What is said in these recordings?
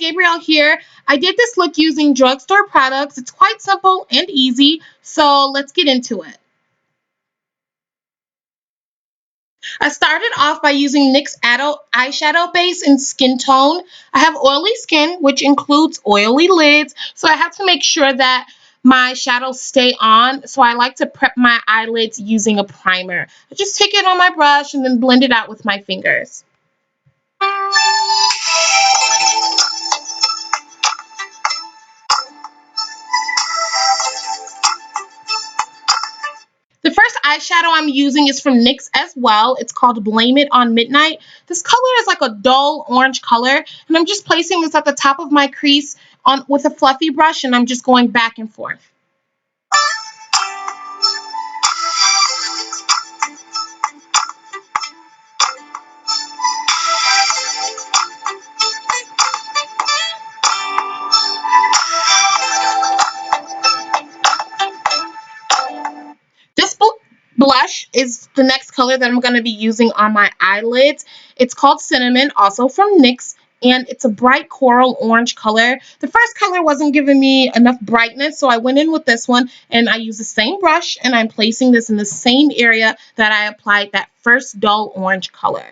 Gabrielle here. I did this look using Drugstore Products. It's quite simple and easy, so let's get into it. I started off by using NYX eyeshadow base in Skin Tone. I have oily skin, which includes oily lids, so I have to make sure that my shadows stay on. So I like to prep my eyelids using a primer. I just take it on my brush and then blend it out with my fingers. The first eyeshadow I'm using is from NYX as well. It's called Blame It on Midnight. This color is like a dull orange color, and I'm just placing this at the top of my crease with a fluffy brush, and I'm just going back and forth. This blush is the next color that I'm going to be using on my eyelids. It's called Cinnamon, also from NYX, and it's a bright coral orange color. The first color wasn't giving me enough brightness, so I went in with this one, and I use the same brush, and I'm placing this in the same area that I applied that first dull orange color.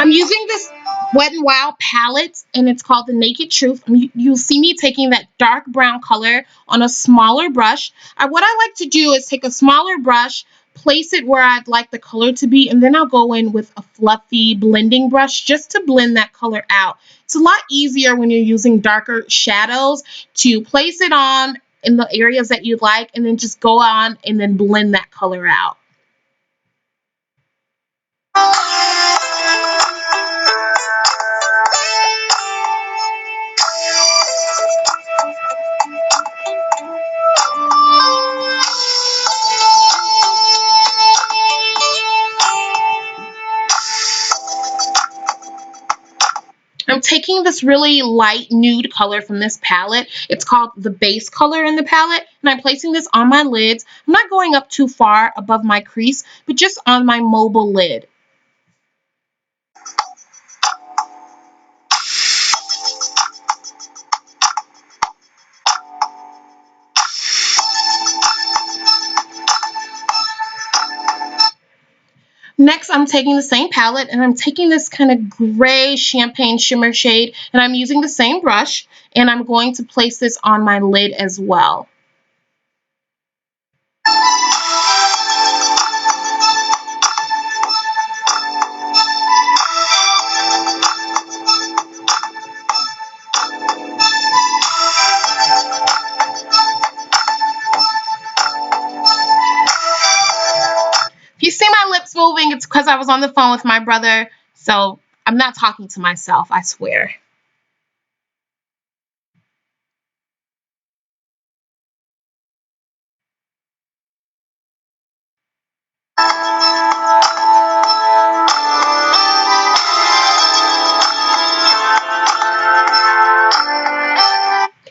I'm using this WetNWild palette, and it's called The Naked Truth. You'll see me taking that dark brown color on a smaller brush. What I like to do is take a smaller brush, place it where I'd like the color to be, and then I'll go in with a fluffy blending brush just to blend that color out. It's a lot easier when you're using darker shadows to place it on in the areas that you like, and then just go on and then blend that color out. I'm taking this really light nude color from this palette. It's called the base color in the palette, and I'm placing this on my lids. I'm not going up too far above my crease, but just on my mobile lid. Next, I'm taking the same palette, and I'm taking this kind of gray champagne shimmer shade, and I'm using the same brush, and I'm going to place this on my lid as well. If you see my lips moving, it's because I was on the phone with my brother, so I'm not talking to myself, I swear.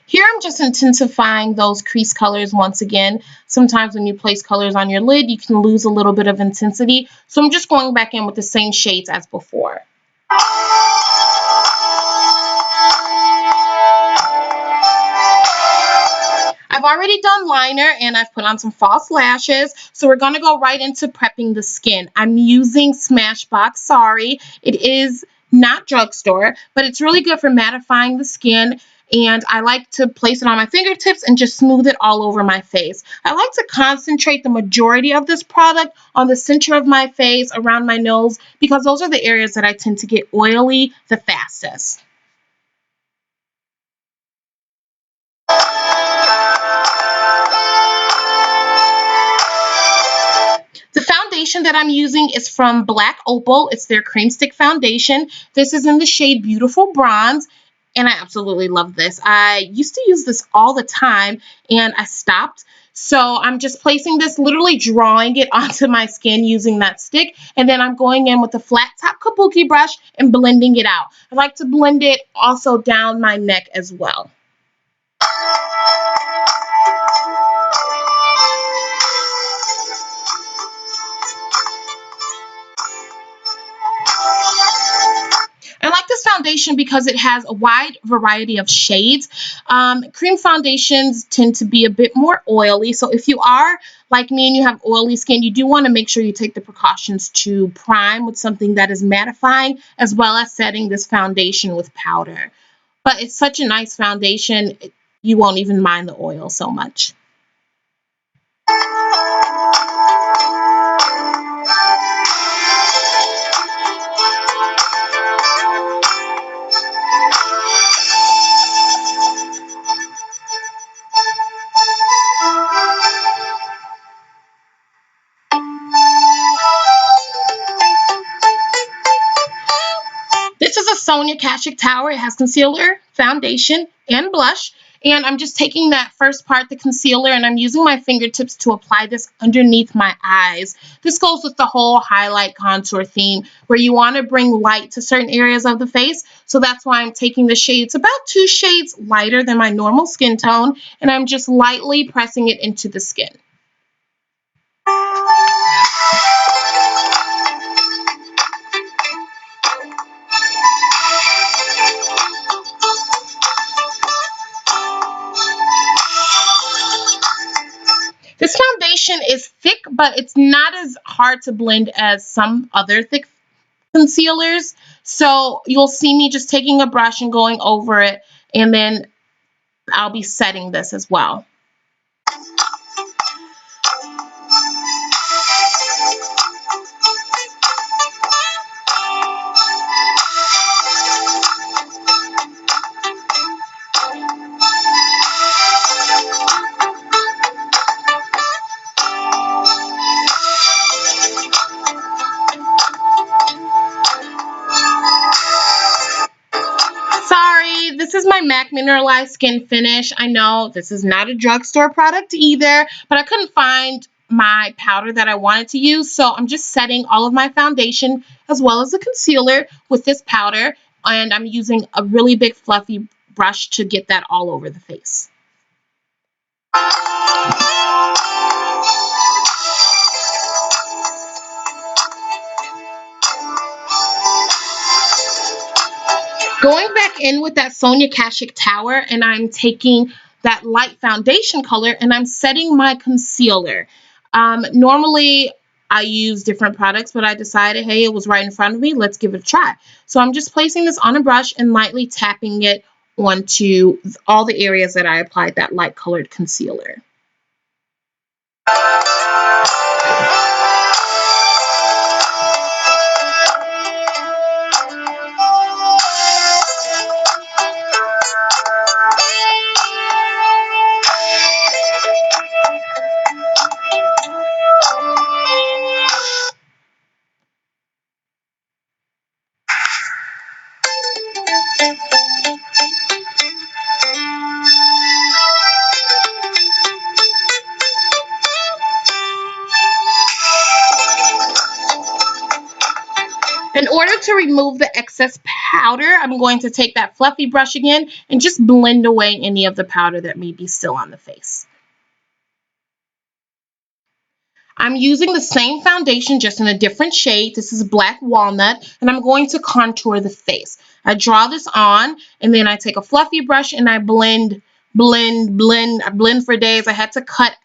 Here I'm just intensifying those crease colors once again. Sometimes when you place colors on your lid, you can lose a little bit of intensity. So I'm just going back in with the same shades as before. I've already done liner, and I've put on some false lashes. So we're going to go right into prepping the skin. I'm using SMashbox. Sorry, it is not drugstore, but it's really good for mattifying the skin. And I like to place it on my fingertips and just smooth it all over my face. I like to concentrate the majority of this product on the center of my face, around my nose, because those are the areas that I tend to get oily the fastest. The foundation that I'm using is from Black Opal. It's their cream stick foundation. This is in the shade Beautiful Bronze. and I absolutely love this. I used to use this all the time, and I stopped. So I'm just placing this, literally drawing it onto my skin using that stick, and then I'm going in with a flat top kabuki brush and blending it out. I like to blend it also down my neck as well. I like this foundation because it has a wide variety of shades. Cream foundations tend to be a bit more oily. So if you are like me and you have oily skin, you do want to make sure you take the precautions to prime with something that is mattifying, as well as setting this foundation with powder. But it's such a nice foundation, you won't even mind the oil so much. This is a Sonia Kashuk tower. It has concealer, foundation, and blush. And I'm just taking that first part, the concealer, and I'm using my fingertips to apply this underneath my eyes. This goes with the whole highlight contour theme where you want to bring light to certain areas of the face. So that's why I'm taking the shades about 2 shades lighter than my normal skin tone, and I'm just lightly pressing it into the skin. This foundation is thick, but it's not as hard to blend as some other thick concealers. So you'll see me just taking a brush and going over it, and then I'll be setting this as well. Sorry, this is my MAC Mineralize Skin Finish. I know this is not a drugstore product either, but I couldn't find my powder that I wanted to use, so I'm just setting all of my foundation as well as the concealer with this powder, and I'm using a really big fluffy brush to get that all over the face. Going back in with that Sonia Kashuk tower, and I'm taking that light foundation color and I'm setting my concealer. Normally I use different products, but I decided, hey, it was right in front of me, let's give it a try. So I'm just placing this on a brush and lightly tapping it onto all the areas that I applied that light colored concealer. In order to remove the excess powder, I'm going to take that fluffy brush again and just blend away any of the powder that may be still on the face. I'm using the same foundation, just in a different shade. This is Black Walnut, and I'm going to contour the face. I draw this on, and then I take a fluffy brush, and I blend. I blend for days. I had to cut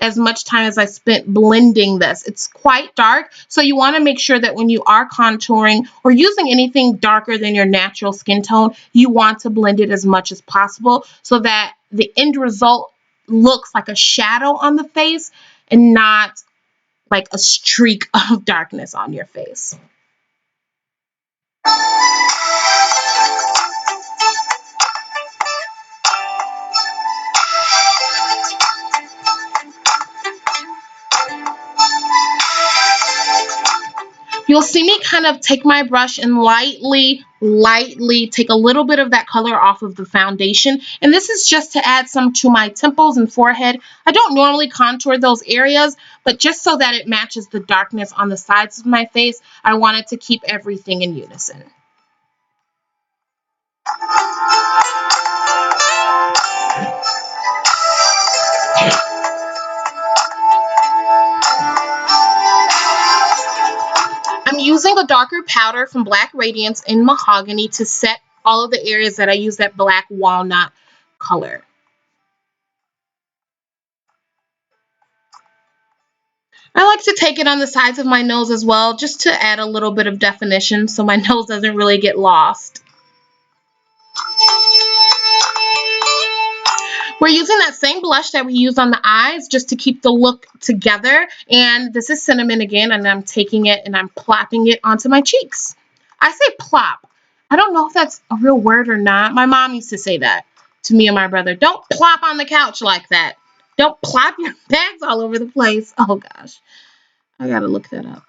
as much time as I spent blending this. It's quite dark, so you want to make sure that when you are contouring or using anything darker than your natural skin tone, you want to blend it as much as possible so that the end result looks like a shadow on the face and not like a streak of darkness on your face. You'll see me kind of take my brush and lightly take a little bit of that color off of the foundation. And this is just to add some to my temples and forehead. I don't normally contour those areas, but just so that it matches the darkness on the sides of my face, I wanted to keep everything in unison. I'm using a darker powder from Black Radiance in Mahogany to set all of the areas that I use that Black Walnut color. I like to take it on the sides of my nose as well, just to add a little bit of definition so my nose doesn't really get lost. We're using that same blush that we used on the eyes just to keep the look together. And this is Cinnamon again, and I'm taking it and I'm plopping it onto my cheeks. I say plop. I don't know if that's a real word or not. My mom used to say that to me and my brother. Don't plop on the couch like that. Don't plop your bags all over the place. Oh gosh, I gotta look that up.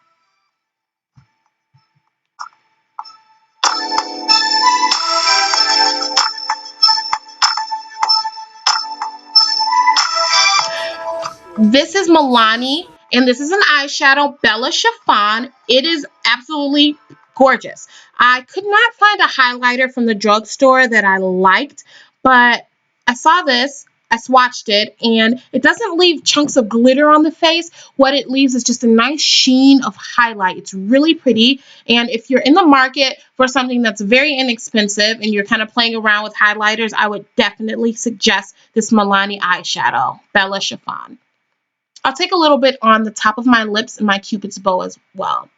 This is Milani, and this is an eyeshadow, Bella Chiffon. It is absolutely gorgeous. I could not find a highlighter from the drugstore that I liked, but I saw this, I swatched it, and it doesn't leave chunks of glitter on the face. What it leaves is just a nice sheen of highlight. It's really pretty, and if you're in the market for something that's very inexpensive and you're kind of playing around with highlighters, I would definitely suggest this Milani eyeshadow, Bella Chiffon. I'll take a little bit on the top of my lips and my Cupid's bow as well.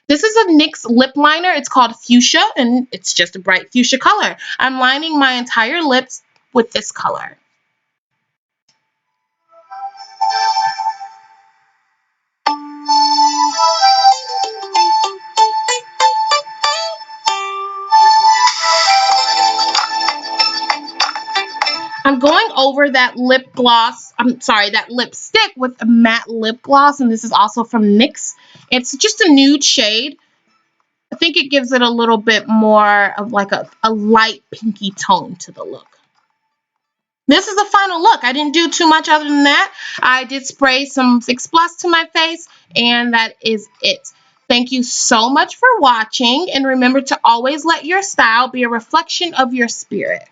This is a NYX lip liner. It's called Fuschia, and it's just a bright fuchsia color. I'm lining my entire lips with this color. I'm going over that lip gloss, that lipstick with a matte lip gloss, and this is also from NYX. It's just a nude shade. I think it gives it a little bit more of like a light pinky tone to the look. This is the final look. I didn't do too much other than that. I did spray some Fix Plus to my face, and that is it. Thank you so much for watching, and remember to always let your style be a reflection of your spirit.